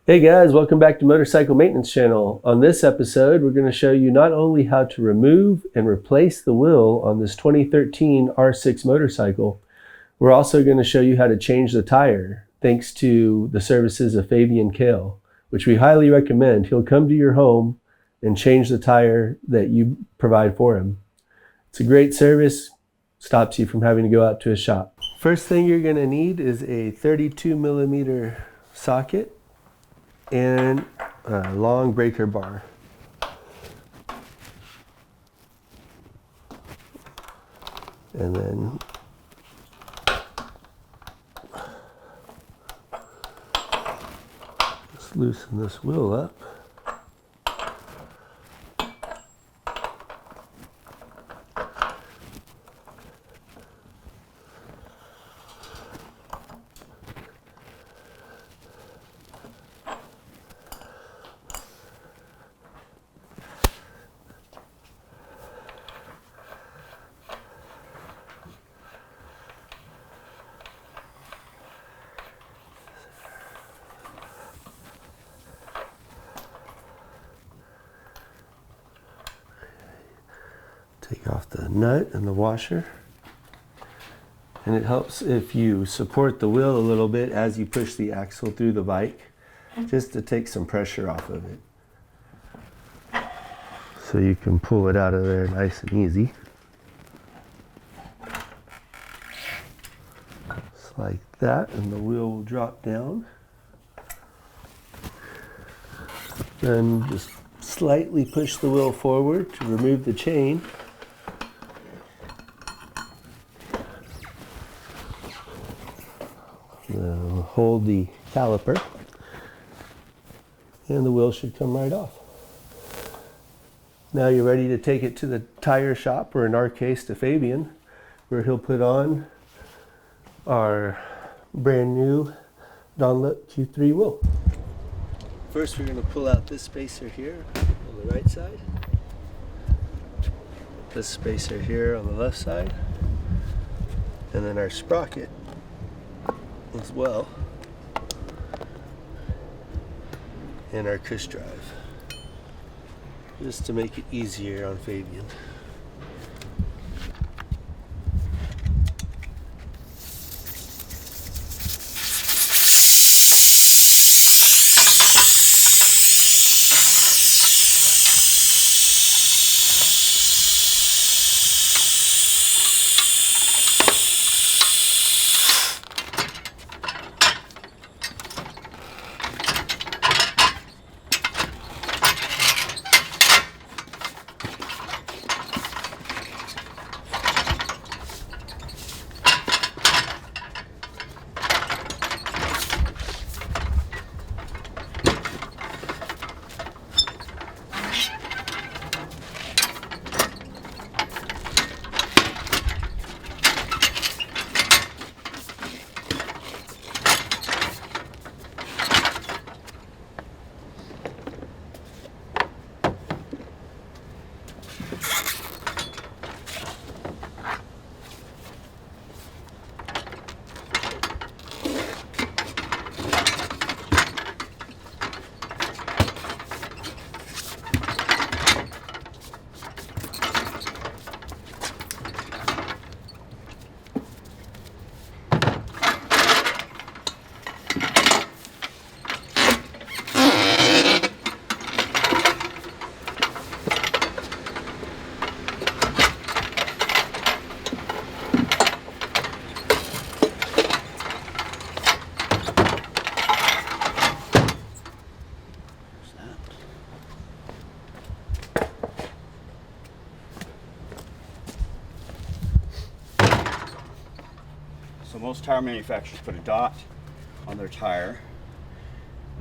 Hey guys, welcome back to Motorcycle Maintenance Channel. On this episode, we're going to show you not only how to remove and replace the wheel on this 2013 R6 motorcycle, we're also going to show you how to change the tire thanks to the services of Fabian Kale, which we highly recommend. He'll come to your home and change the tire that you provide for him. It's a great service, stops you from having to go out to a shop. First thing you're going to need is a 32mm socket and a long breaker bar. And then just loosen this wheel up. Take off the nut and the washer, and it helps if you support the wheel a little bit as you push the axle through the bike, just to take some pressure off of it, so you can pull it out of there nice and easy. Just like that, and the wheel will drop down. Then just slightly push the wheel forward to remove the chain. Hold the caliper, and the wheel should come right off. Now you're ready to take it to the tire shop, or in our case to Fabian, where he'll put on our brand new Dunlop Q3 wheel. First, we're going to pull out this spacer here on the right side, this spacer here on the left side, and then our sprocket as well, and our cush drive, just to make it easier on Fabian. So most tire manufacturers put a dot on their tire.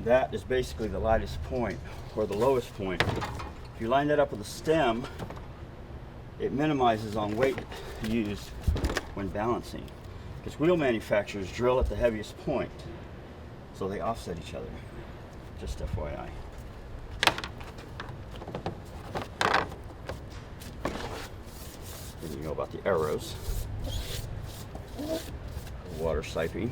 That is basically the lightest point or the lowest point. If you line that up with a stem, it minimizes on weight used when balancing. Because wheel manufacturers drill at the heaviest point, so they offset each other. Just FYI. Then you know about the arrows. Water siping.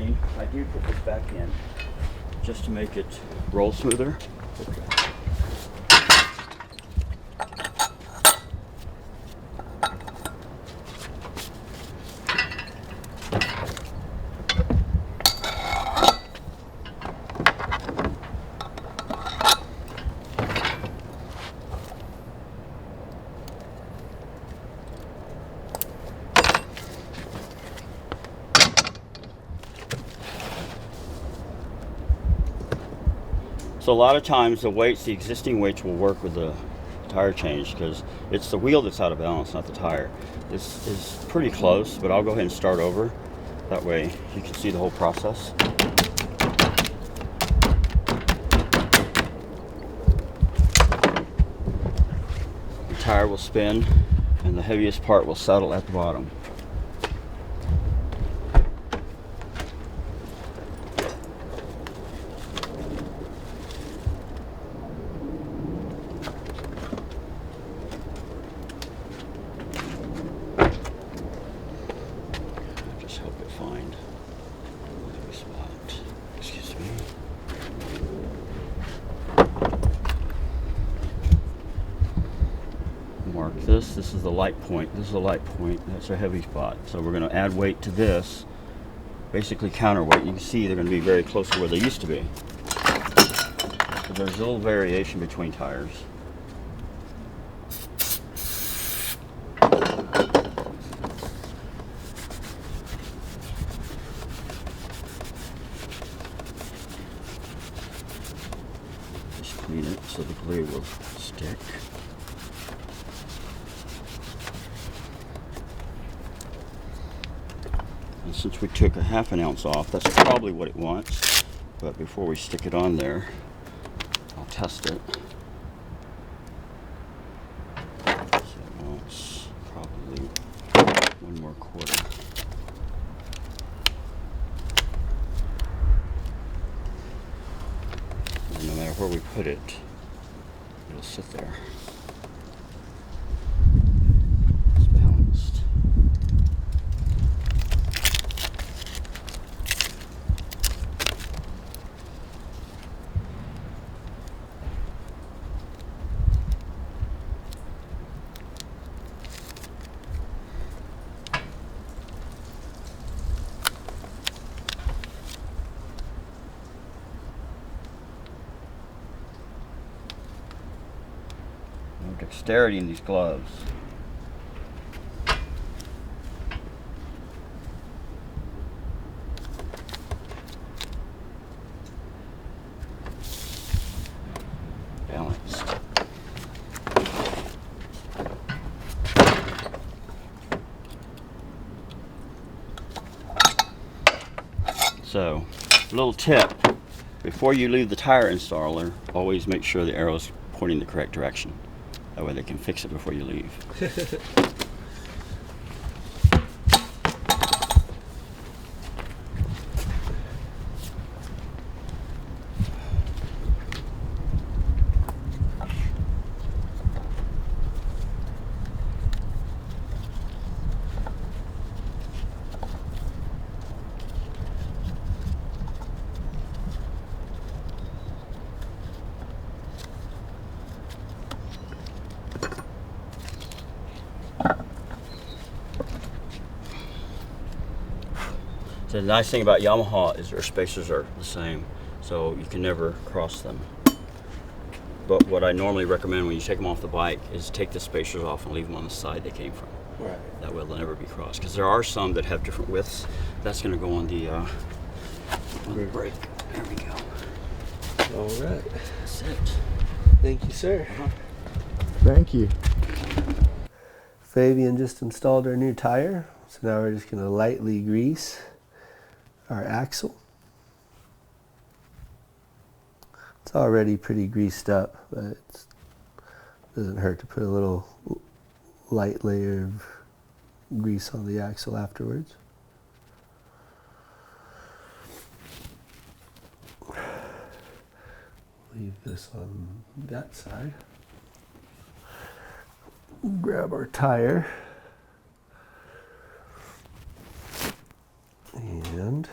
starting, I do put this back in just to make it roll smoother. So a lot of times the existing weights will work with the tire change because it's the wheel that's out of balance, not the tire. This is pretty close, but I'll go ahead and start over. That way you can see the whole process. The tire will spin and the heaviest part will settle at the bottom. Mark this. This is the light point. This is the light point. That's a heavy spot. So we're going to add weight to this, basically counterweight. You can see they're going to be very close to where they used to be. So there's a little variation between tires. Just clean it so the glue will stick. And since we took a ½ ounce off, that's probably what it wants. But before we stick it on there, I'll test it. So it wants probably 1¼ And no matter where we put it, it'll sit there. It's balanced. No dexterity in these gloves. Balanced. So, a little tip. Before you leave the tire installer, always make sure the arrow is pointing the correct direction. That way they can fix it before you leave. So the nice thing about Yamaha is their spacers are the same, so you can never cross them. But what I normally recommend when you take them off the bike is take the spacers off and leave them on the side they came from. Right. That way they'll never be crossed. Because there are some that have different widths. That's going to go on the brake. There we go. All right. That's it. Thank you, sir. Thank you. Fabian just installed our new tire, so now we're just going to lightly grease our axle. It's already pretty greased up, but it doesn't hurt to put a little light layer of grease on the axle afterwards. Leave this on that side. Grab our tire and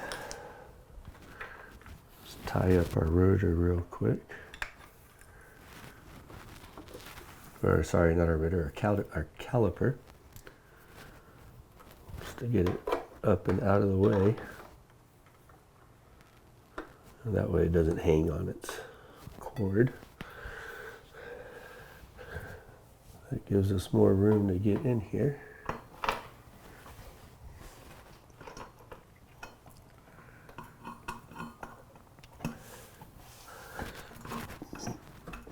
tie up our rotor real quick. Or sorry, not our rotor, our caliper. Just to get it up and out of the way. And that way it doesn't hang on its cord. That gives us more room to get in here.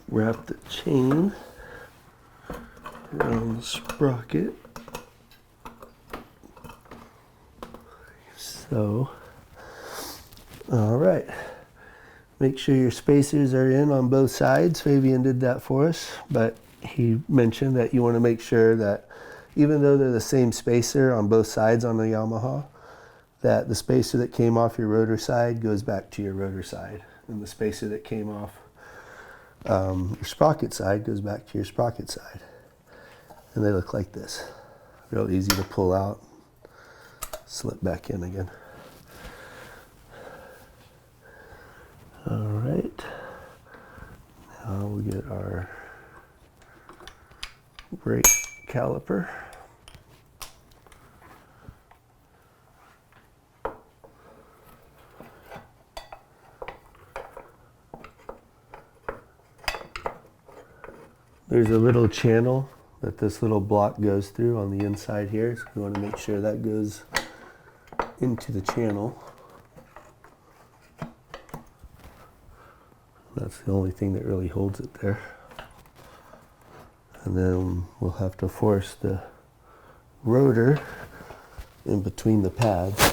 Wrap the chain around the sprocket. So, all right. Make sure your spacers are in on both sides. Fabian did that for us, but he mentioned that you want to make sure that even though they're the same spacer on both sides on the Yamaha, that the spacer that came off your rotor side goes back to your rotor side, and the spacer that came off your sprocket side goes back to your sprocket side. And they look like this. Real easy to pull out, slip back in again. All right, now we'll get our brake caliper. There's a little channel that this little block goes through on the inside here, so we want to make sure that goes into the channel. That's the only thing that really holds it there. And then we'll have to force the rotor in between the pads.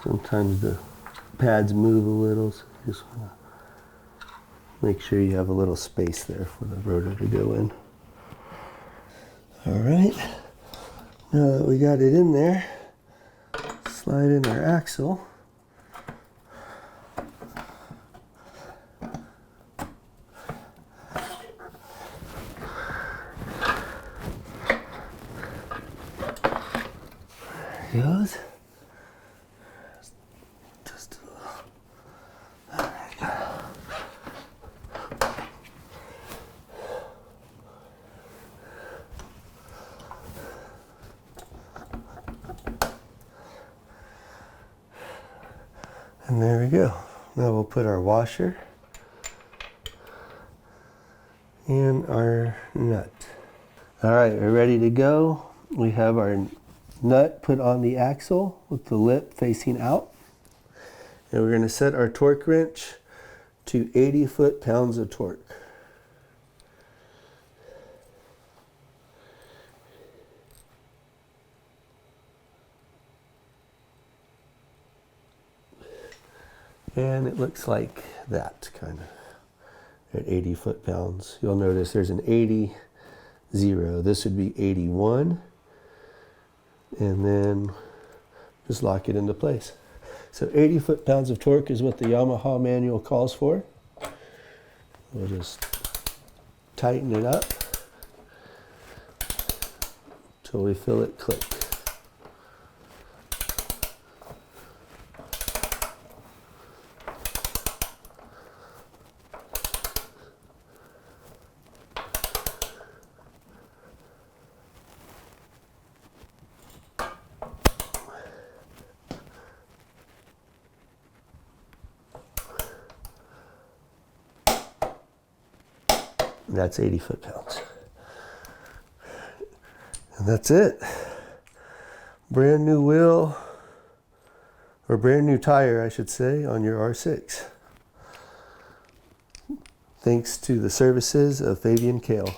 Sometimes the pads move a little, so you just want to make sure you have a little space there for the rotor to go in. All right, now that we got it in there, slide in our axle. There it goes. And there we go. Now we'll put our washer and our nut. All right, we're ready to go. We have our nut put on the axle with the lip facing out. And we're going to set our torque wrench to 80 foot-pounds of torque. And it looks like that, kind of, at 80 foot-pounds. You'll notice there's an 80, 0. This would be 81. And then just lock it into place. So 80 foot-pounds of torque is what the Yamaha manual calls for. We'll just tighten it up until we feel it click. That's 80 foot-pounds. And that's it. Brand new wheel, or brand new tire, I should say, on your R6. Thanks to the services of Fabian Kale.